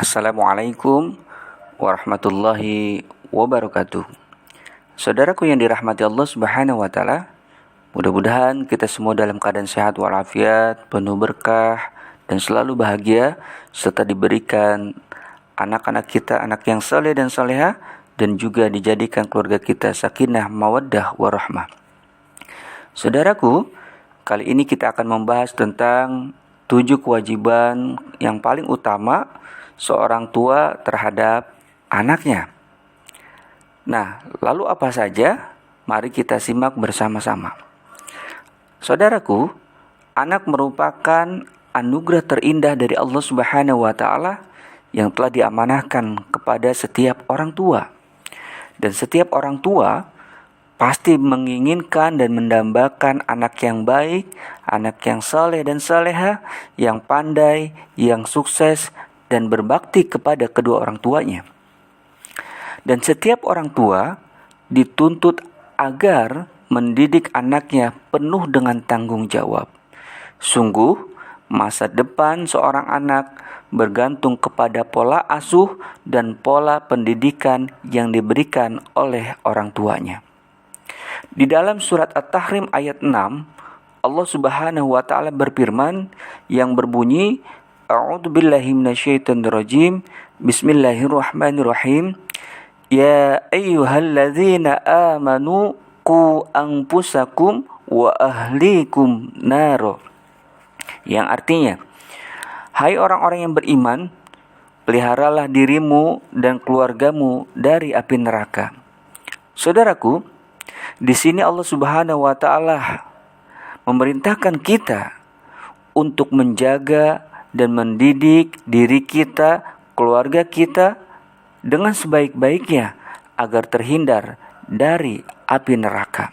Assalamualaikum warahmatullahi wabarakatuh. Saudaraku yang dirahmati Allah Subhanahu wa taala, mudah-mudahan kita semua dalam keadaan sehat walafiat, penuh berkah dan selalu bahagia serta diberikan anak-anak kita anak yang saleh dan saleha dan juga dijadikan keluarga kita sakinah mawaddah warahmah. Saudaraku, kali ini kita akan membahas tentang 7 kewajiban yang paling utama seorang tua terhadap anaknya. Nah, lalu apa saja? Mari kita simak bersama-sama. Saudaraku, anak merupakan anugerah terindah dari Allah Subhanahu wa taala yang telah diamanahkan kepada setiap orang tua. Dan setiap orang tua pasti menginginkan dan mendambakan anak yang baik, anak yang saleh dan saleha, yang pandai, yang sukses dan berbakti kepada kedua orang tuanya. Dan setiap orang tua dituntut agar mendidik anaknya penuh dengan tanggung jawab. Sungguh, masa depan seorang anak bergantung kepada pola asuh dan pola pendidikan yang diberikan oleh orang tuanya. Di dalam surat At-Tahrim ayat 6, Allah Subhanahu wa taala berfirman yang berbunyi, A'udzu billahi minasyaitonir rajim. Bismillahirrahmanirrahim. Ya ayyuhalladzina amanu qu anfusakum wa ahlikum nar. Yang artinya, hai orang-orang yang beriman, peliharalah dirimu dan keluargamu dari api neraka. Saudaraku, di sini Allah Subhanahu wa taala memerintahkan kita untuk menjaga dan mendidik diri kita, keluarga kita dengan sebaik-baiknya agar terhindar dari api neraka.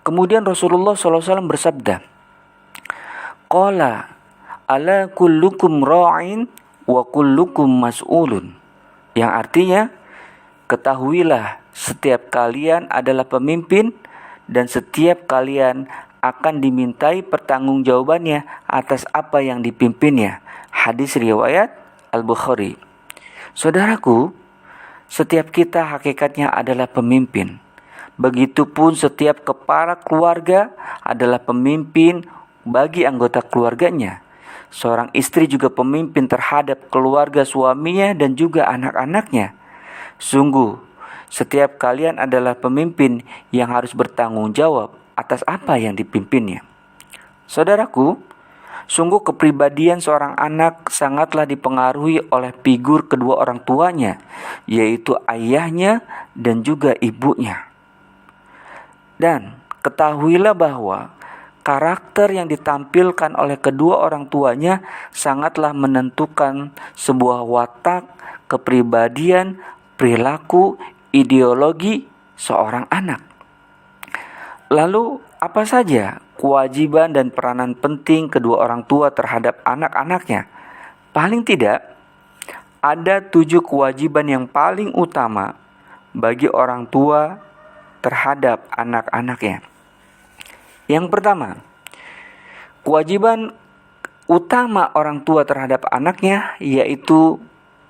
Kemudian Rasulullah SAW bersabda, Qala ala kullukum ra'in wa kullukum mas'ulun. Yang artinya, ketahuilah setiap kalian adalah pemimpin dan setiap kalian akan dimintai pertanggungjawabannya atas apa yang dipimpinnya. Hadis riwayat Al-Bukhari. Saudaraku, setiap kita hakikatnya adalah pemimpin. Begitupun setiap kepala keluarga adalah pemimpin bagi anggota keluarganya. Seorang istri juga pemimpin terhadap keluarga suaminya dan juga anak-anaknya. Sungguh, setiap kalian adalah pemimpin yang harus bertanggung jawab atas apa yang dipimpinnya. Saudaraku, sungguh kepribadian seorang anak sangatlah dipengaruhi oleh figur kedua orang tuanya, yaitu ayahnya dan juga ibunya. Dan ketahuilah bahwa karakter yang ditampilkan oleh kedua orang tuanya sangatlah menentukan sebuah watak, kepribadian, perilaku, ideologi seorang anak. Lalu, apa saja kewajiban dan peranan penting kedua orang tua terhadap anak-anaknya? Paling tidak, ada 7 kewajiban yang paling utama bagi orang tua terhadap anak-anaknya. Yang pertama, kewajiban utama orang tua terhadap anaknya yaitu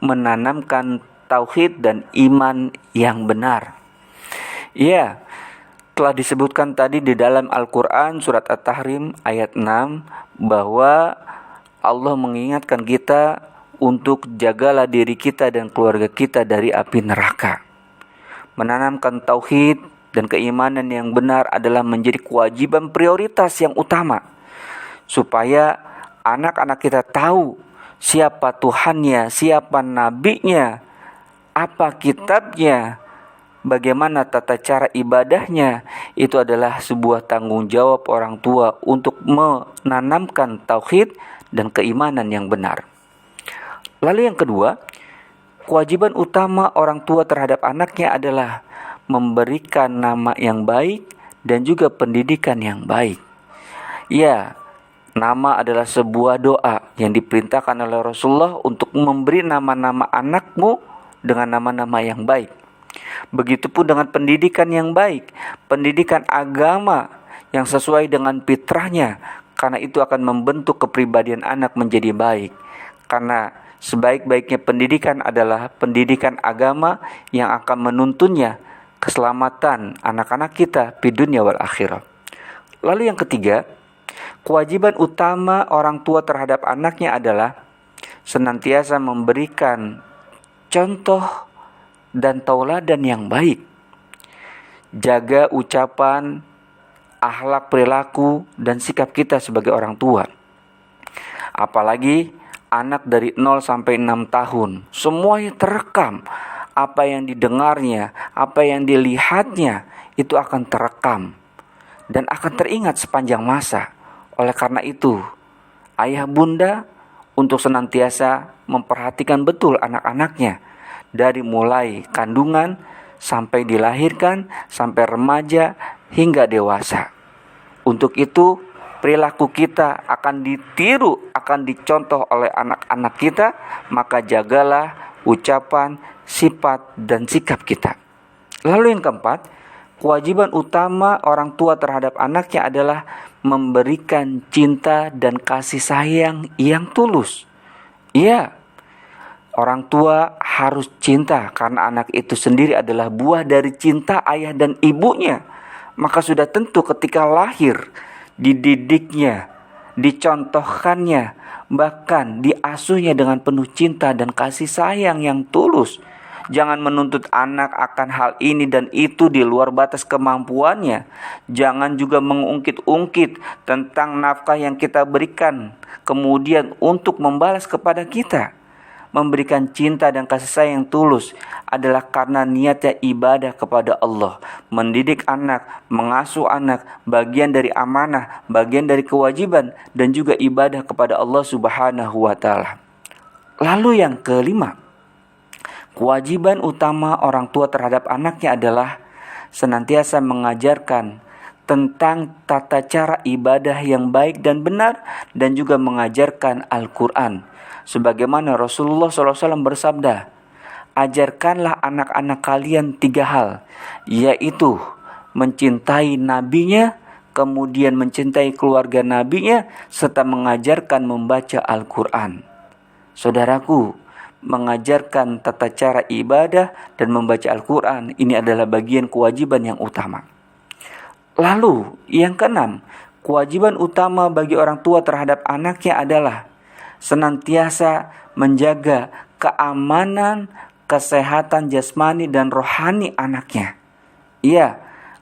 menanamkan tauhid dan iman yang benar. Ya, telah disebutkan tadi di dalam Al-Quran surat At-Tahrim ayat 6 bahwa Allah mengingatkan kita untuk jagalah diri kita dan keluarga kita dari api neraka. Menanamkan tauhid dan keimanan yang benar adalah menjadi kewajiban prioritas yang utama supaya anak-anak kita tahu siapa Tuhannya, siapa nabinya, apa kitabnya, bagaimana tata cara ibadahnya. Itu adalah sebuah tanggung jawab orang tua untuk menanamkan tauhid dan keimanan yang benar. Lalu yang kedua, kewajiban utama orang tua terhadap anaknya adalah memberikan nama yang baik dan juga pendidikan yang baik. Ya, nama adalah sebuah doa yang diperintahkan oleh Rasulullah untuk memberi nama-nama anakmu dengan nama-nama yang baik. Begitupun dengan pendidikan yang baik, pendidikan agama yang sesuai dengan fitrahnya, karena itu akan membentuk kepribadian anak menjadi baik. Karena Sebaik-baiknya pendidikan adalah pendidikan agama yang akan menuntunnya keselamatan anak-anak kita di dunia wal akhirah. Lalu yang ketiga, kewajiban utama orang tua terhadap anaknya adalah senantiasa memberikan contoh dan tauladan yang baik. Jaga ucapan, akhlak, perilaku, dan sikap kita sebagai orang tua. Apalagi anak dari 0 sampai 6 tahun, semuanya terekam. Apa yang didengarnya, apa yang dilihatnya, itu akan terekam dan akan teringat sepanjang masa. Oleh karena itu, ayah bunda untuk senantiasa memperhatikan betul anak-anaknya, dari mulai kandungan sampai dilahirkan, sampai remaja hingga dewasa. Untuk itu, perilaku kita akan ditiru, akan dicontoh oleh anak-anak kita, maka jagalah ucapan, sifat, dan sikap kita. Lalu yang keempat, kewajiban utama orang tua terhadap anaknya adalah memberikan cinta dan kasih sayang yang tulus. Iya, orang tua harus cinta karena anak itu sendiri adalah buah dari cinta ayah dan ibunya. Maka sudah tentu ketika lahir, dididiknya, dicontohkannya, bahkan diasuhnya dengan penuh cinta dan kasih sayang yang tulus. Jangan menuntut anak akan hal ini dan itu di luar batas kemampuannya. Jangan juga mengungkit-ungkit tentang nafkah yang kita berikan kemudian untuk membalas kepada kita. Memberikan cinta dan kasih sayang yang tulus adalah karena niatnya ibadah kepada Allah. Mendidik anak, mengasuh anak, bagian dari amanah, bagian dari kewajiban, dan juga ibadah kepada Allah Subhanahu wa Ta'ala. Lalu yang kelima, kewajiban utama orang tua terhadap anaknya adalah senantiasa mengajarkan tentang tata cara ibadah yang baik dan benar, dan juga mengajarkan Al-Quran. Sebagaimana Rasulullah SAW bersabda, ajarkanlah anak-anak kalian 3 hal, yaitu mencintai nabinya, kemudian mencintai keluarga nabinya, serta mengajarkan membaca Al-Quran. Saudaraku, mengajarkan tata cara ibadah dan membaca Al-Quran, ini adalah bagian kewajiban yang utama. Lalu yang keenam, kewajiban utama bagi orang tua terhadap anaknya adalah senantiasa menjaga keamanan, kesehatan jasmani dan rohani anaknya. Iya,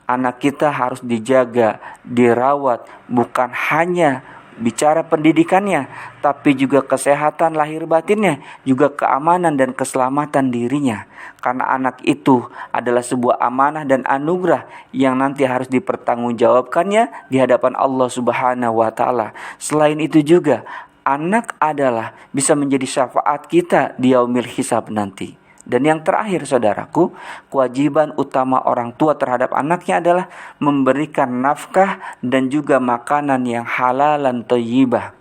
anak kita harus dijaga, dirawat, bukan hanya bicara pendidikannya, tapi juga kesehatan lahir batinnya, juga keamanan dan keselamatan dirinya. Karena anak itu adalah sebuah amanah dan anugerah yang nanti harus dipertanggungjawabkannya di hadapan Allah Subhanahu wa Ta'ala. Selain itu juga, anak adalah bisa menjadi syafaat kita di yaumil hisab nanti. Dan yang terakhir saudaraku, kewajiban utama orang tua terhadap anaknya adalah memberikan nafkah dan juga makanan yang halal dan thayyibah.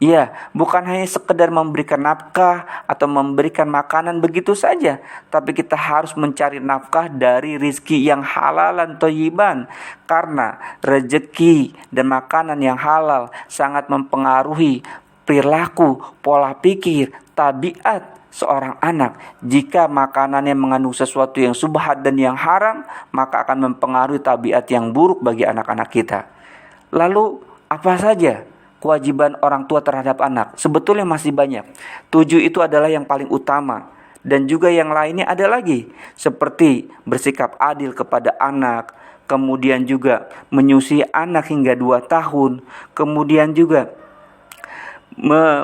Iya, bukan hanya sekedar memberikan nafkah atau memberikan makanan begitu saja, tapi kita harus mencari nafkah dari rizki yang halal dan thayyiban. Karena rezeki dan makanan yang halal sangat mempengaruhi perilaku, pola pikir, tabiat seorang anak. Jika makanannya mengandung sesuatu yang subhat dan yang haram, maka akan mempengaruhi tabiat yang buruk bagi anak-anak kita. Lalu apa saja kewajiban orang tua terhadap anak? Sebetulnya masih banyak. 7 itu adalah yang paling utama. Dan juga yang lainnya ada lagi. Seperti bersikap adil kepada anak, kemudian juga menyusui anak hingga 2 tahun, kemudian juga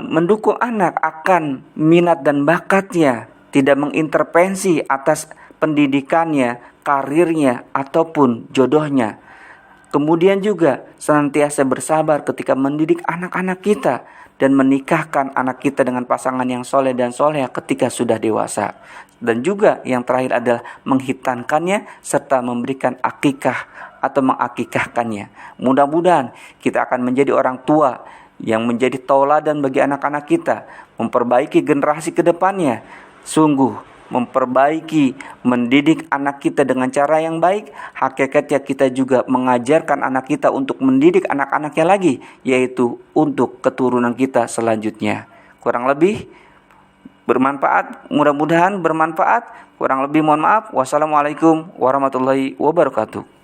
mendukung anak akan minat dan bakatnya, tidak mengintervensi atas pendidikannya, karirnya, ataupun jodohnya. Kemudian juga senantiasa bersabar ketika mendidik anak-anak kita dan menikahkan anak kita dengan pasangan yang soleh dan soleha ketika sudah dewasa. Dan juga yang terakhir adalah menghitankannya serta memberikan akikah atau mengakikahkannya. Mudah-mudahan kita akan menjadi orang tua yang menjadi tauladan bagi anak-anak kita, memperbaiki generasi ke depannya. Sungguh memperbaiki, mendidik anak kita dengan cara yang baik. Hakikatnya kita juga mengajarkan anak kita untuk mendidik anak-anaknya lagi, yaitu untuk keturunan kita selanjutnya. Kurang lebih bermanfaat. Mudah-mudahan bermanfaat. Kurang lebih mohon maaf. Wassalamualaikum warahmatullahi wabarakatuh.